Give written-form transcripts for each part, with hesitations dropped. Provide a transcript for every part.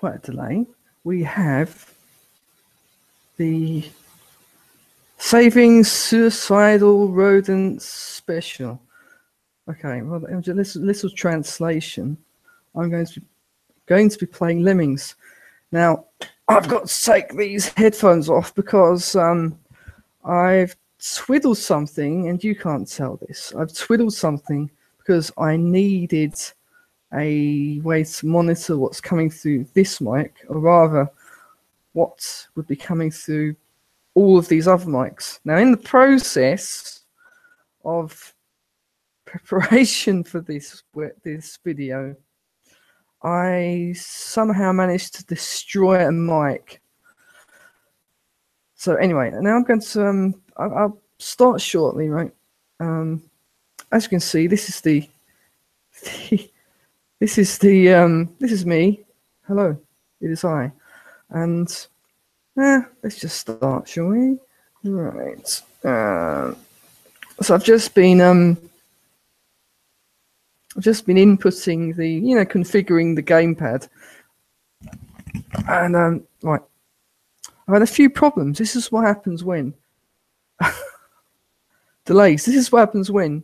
quite a delay, we have the Saving Suicidal Rodents special. Okay, well, little translation. I'm going to be playing Lemmings. Now, I've got to take these headphones off because I've twiddled something, and you can't tell this. I've twiddled something because I needed a way to monitor what's coming through this mic, or rather, what would be coming through all of these other mics. Now, in the process of preparation for this video, I somehow managed to destroy a mic. So anyway, now I'm going to I'll start shortly, right? As you can see, this is this is me. Hello, it is I, and let's just start, shall we? Right. So I've just been inputting the, configuring the gamepad, and right. I've had a few problems. This is what happens when delays. This is what happens when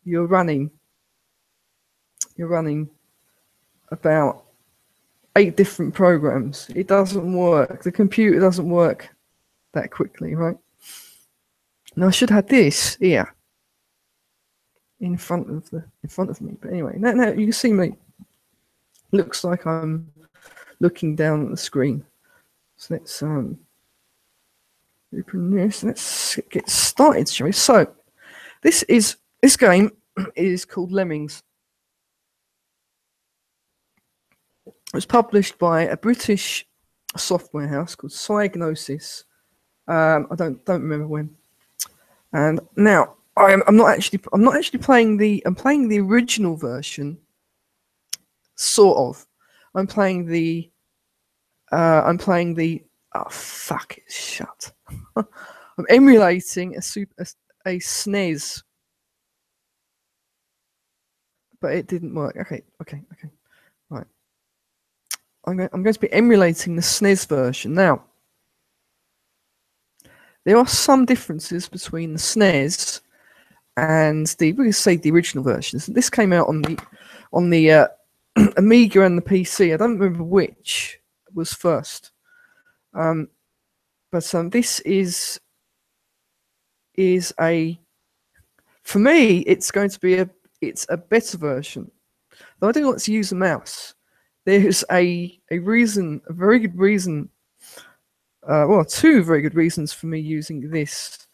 you're running about 8 different programs. It doesn't work. The computer doesn't work that quickly, right? Now I should have this here in front of me. But anyway, now you can see me. Looks like I'm looking down at the screen. So let's open this. Let's get started, shall we? So this game is called Lemmings. It was published by a British software house called Psygnosis. I don't remember when. And now I'm not actually playing I'm playing the original version, sort of. I'm playing the oh fuck, it's shut. I'm emulating a SNES, but it didn't work. Okay. Right. I'm going to be emulating the SNES version. Now, there are some differences between the SNES and we can say the original versions. This came out on the Amiga and the PC. I don't remember which was first. But this is for me, it's going to be a better version. Though I do like to use a mouse. There's a very good reason. Well, 2 very good reasons for me using this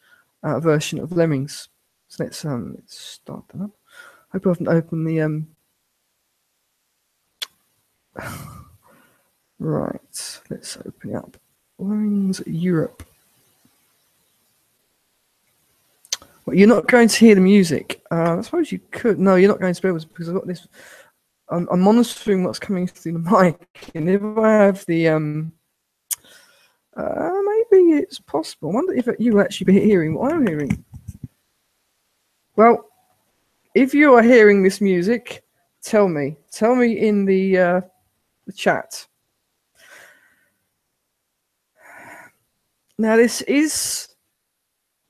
version of Lemmings. So let's start that up. Hope I haven't opened the right. Let's open it up. Lemmings Europe. Well, you're not going to hear the music. I suppose you could. No, you're not going to be able to, because I've got this. I'm monitoring what's coming through the mic, and if I have the maybe it's possible. I wonder if you'll actually be hearing what I'm hearing. Well, if you are hearing this music, tell me in the chat. Now, this is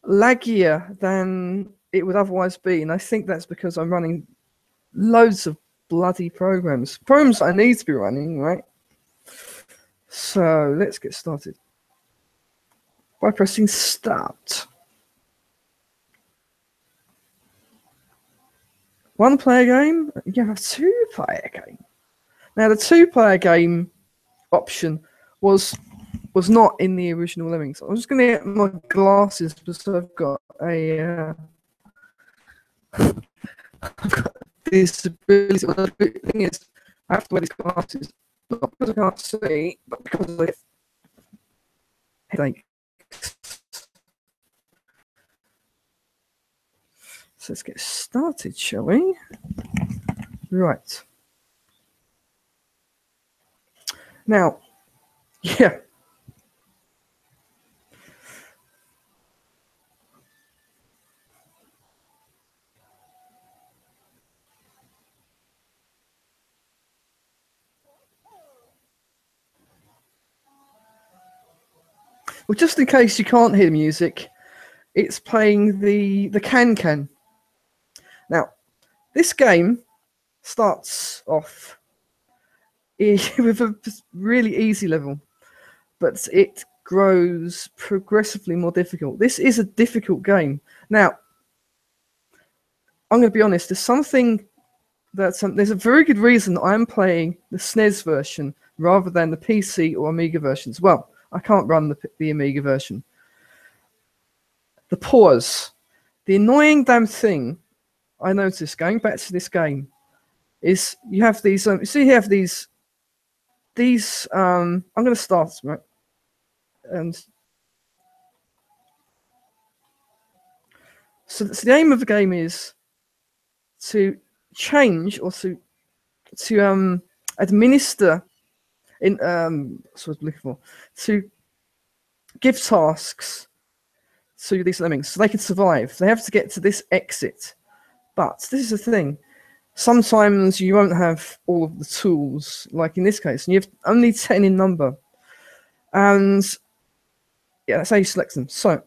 laggier than it would otherwise be, and I think that's because I'm running loads of bloody programs that I need to be running, right? So let's get started by pressing start. 1-player game? You have a 2-player game. Now, the 2-player game option was not in the original Lemmings. I'm just going to get my glasses because I've got a I've got disability. Well, the good thing is I have to wear these glasses not because I can't see, but because I have headache. So let's get started, shall we? Right. Now, yeah. Well, just in case you can't hear the music, it's playing the can. Now, this game starts off with a really easy level, but it grows progressively more difficult. This is a difficult game. Now, I'm going to be honest, there's a very good reason I'm playing the SNES version rather than the PC or Amiga versions. Well, I can't run the Amiga version. The pause. The annoying damn thing I noticed going back to this game is you have these. I'm going to start, right? And so the aim of the game is to change or to administer in what's what I was looking for, to give tasks to these lemmings so they can survive. They have to get to this exit. But this is the thing. Sometimes you won't have all of the tools, like in this case, and you have only 10 in number. And yeah, that's how you select them. So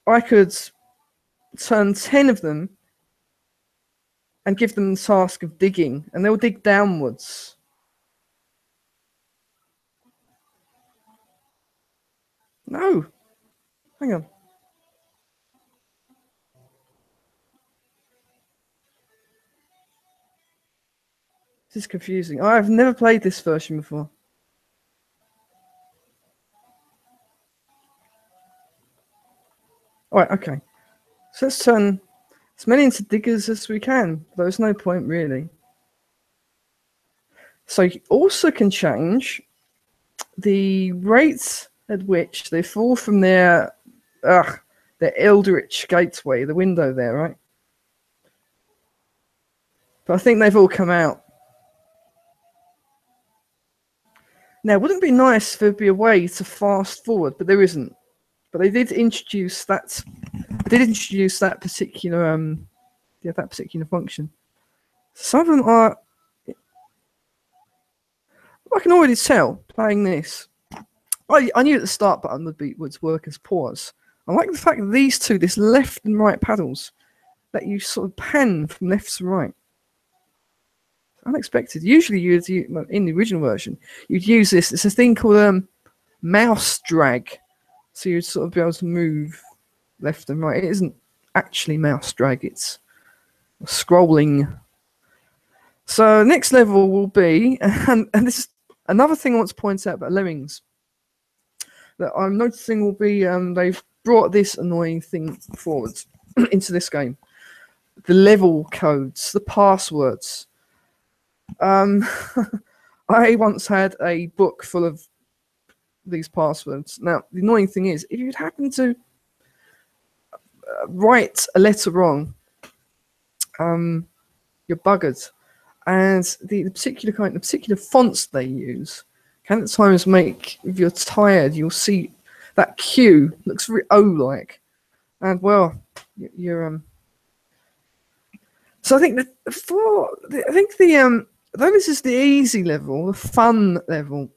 I could turn 10 of them and give them the task of digging, and they'll dig downwards. No. Hang on. This is confusing. I've never played this version before. All right, okay. So let's turn as many into diggers as we can. There's no point, really. So you also can change the rate at which they fall from their eldritch gateway, the window there, right? But I think they've all come out. Now, wouldn't it be nice if there'd be a way to fast forward, but there isn't. But they did introduce that. They did introduce that particular that particular function. Some of them are. I can already tell playing this. I knew at the start button would work as pause. I like the fact that these two, this left and right paddles, that you sort of pan from left to right. Unexpected. Usually, in the original version, you'd use this. It's a thing called mouse drag, so you'd sort of be able to move left and right. It isn't actually mouse drag; it's scrolling. So next level will be, and this is another thing I want to point out about Lemmings that I'm noticing will be they've brought this annoying thing forward into this game: the level codes, the passwords. I once had a book full of these passwords. Now, the annoying thing is, if you'd happen to write a letter wrong, you're buggered. And the particular fonts they use can at times make, if you're tired, you'll see that Q looks very O-like. And well, you're So I think though this is the easy level, the fun level,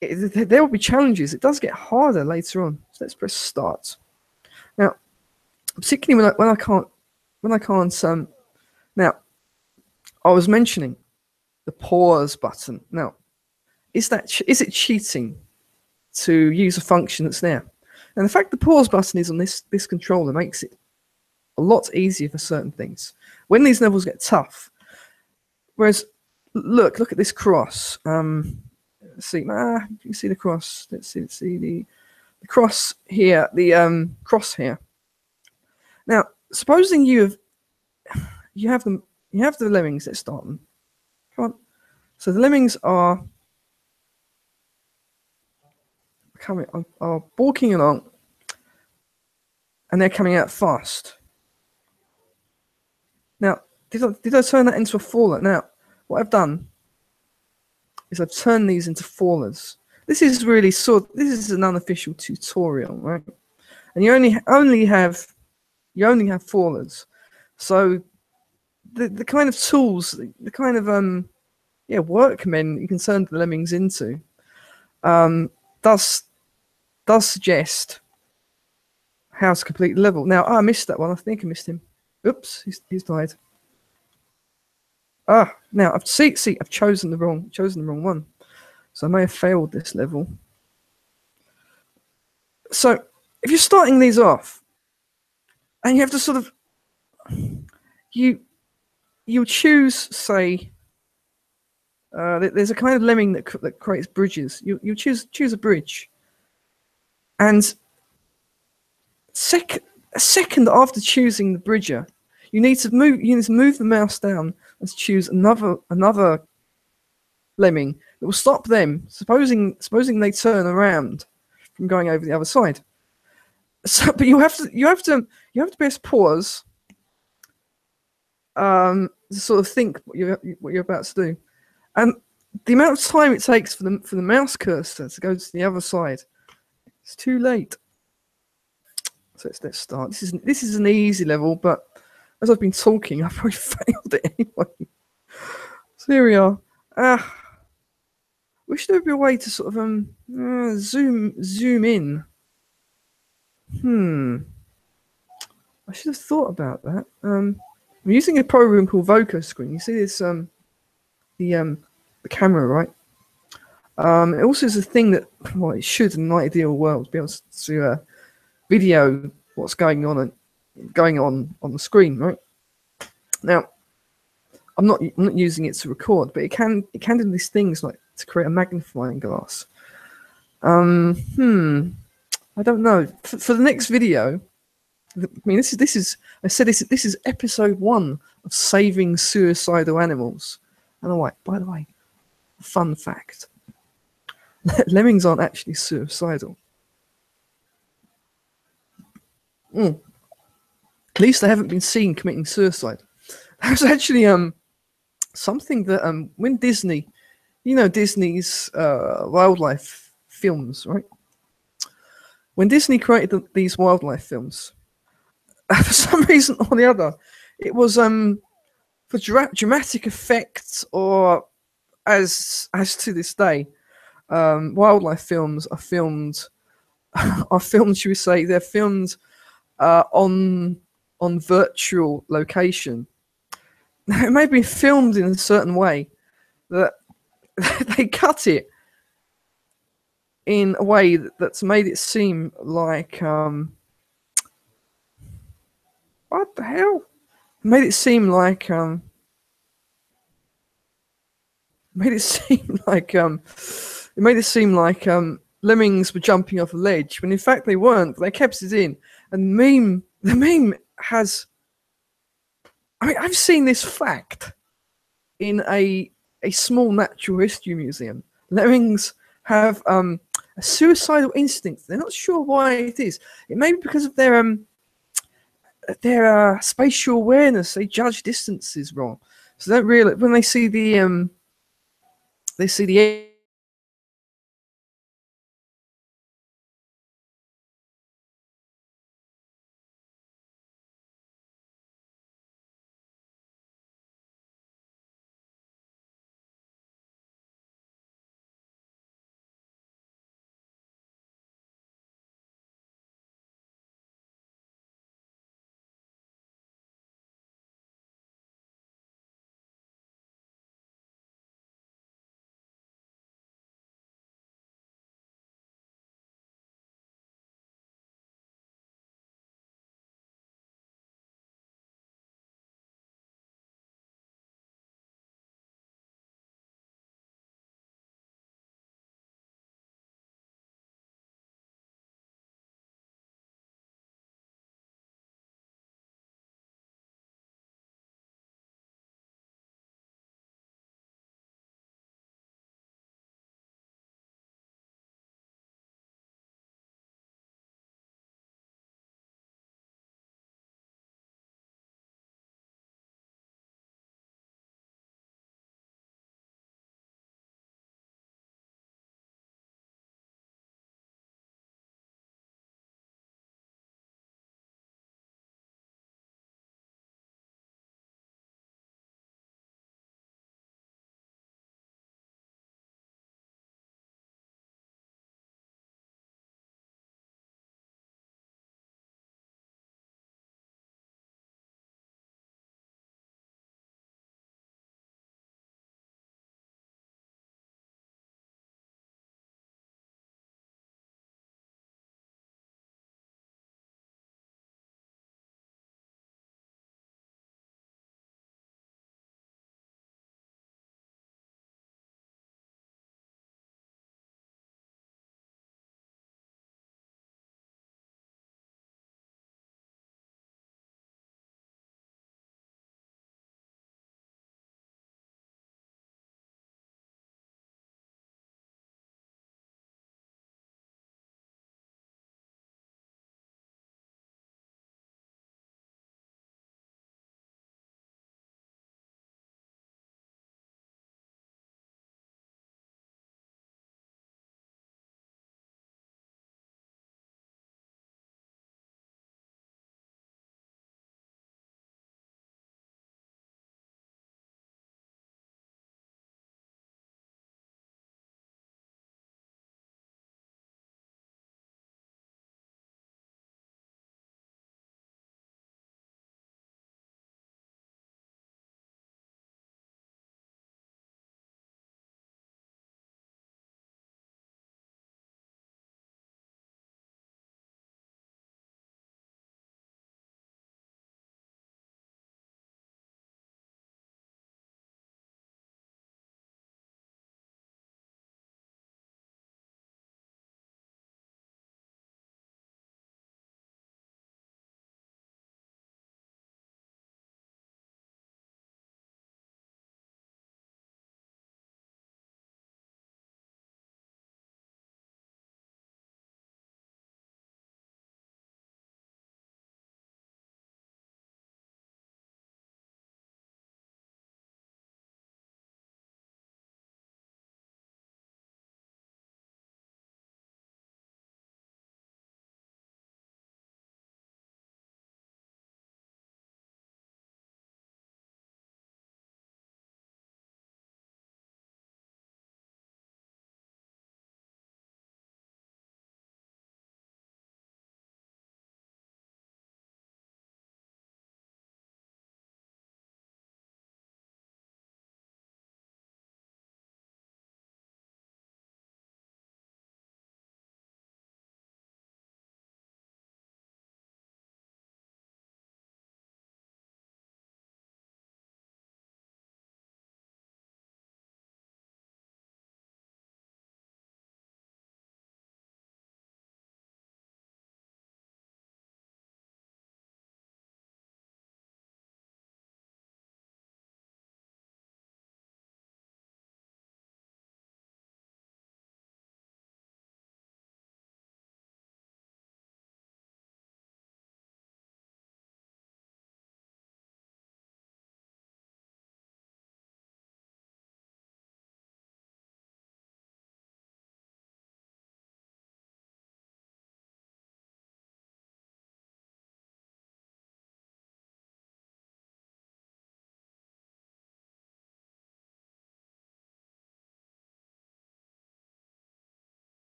there will be challenges. It does get harder later on. So let's press start. Now, particularly when I can't. Now, I was mentioning the pause button. Now, is it cheating to use a function that's there? And the fact the pause button is on this controller makes it a lot easier for certain things. When these levels get tough, whereas look at this cross. Let's see, you can see the cross. Let's see the cross here. The cross here. Now, supposing you have the lemmings. Let's start them. Come on. So the lemmings are walking along, and they're coming out fast. Now, did I turn that into a faller? Now, what I've done is I've turned these into fallers. This is really this is an unofficial tutorial, right? And you only have fallers. So the kind of tools, the kind of workmen you can turn the lemmings into, does does suggest house completely level. Now, I missed that one. I think I missed him. Oops, he's died. Now I've I've chosen the wrong one. So I may have failed this level. So if you're starting these off, and you have to sort of you choose, say, there's a kind of lemming that creates bridges. You choose a bridge, and a second after choosing the bridger, you need to move the mouse down and choose another lemming that will stop them. Supposing they turn around from going over the other side. So, but you have to press pause. To sort of think what you're about to do, and the amount of time it takes for the mouse cursor to go to the other side, it's too late. So let's start. This is an easy level, but as I've been talking, I've probably failed it anyway. So here we are. Wish there would be a way to sort of zoom in. I should have thought about that. I'm using a program called Voco Screen. You see this the camera, right? It also is a thing that, well, it should in an ideal world be able to video what's going on the screen, right? Now, I'm not using it to record, but it can do these things like to create a magnifying glass. I don't know. For the next video, I mean, this is episode 1 of Saving Suicidal Animals. And I'm like, by the way, fun fact: lemmings aren't actually suicidal. At least they haven't been seen committing suicide. That was actually something that when Disney, Disney's wildlife films, right? When Disney created these wildlife films, for some reason or the other, it was for dramatic effects, or as to this day, wildlife films are filmed. Should we say? They're filmed on virtual location. It may be filmed in a certain way that they cut it in a way that's made it seem like what the hell? It made it seem like lemmings were jumping off a ledge, when in fact they weren't. They kept it in, and the meme has. I mean, I've seen this fact in a small natural history museum. Lemmings have a suicidal instinct. They're not sure why it is. It may be because of their spatial awareness. They judge distances wrong, so they don't really, when they see the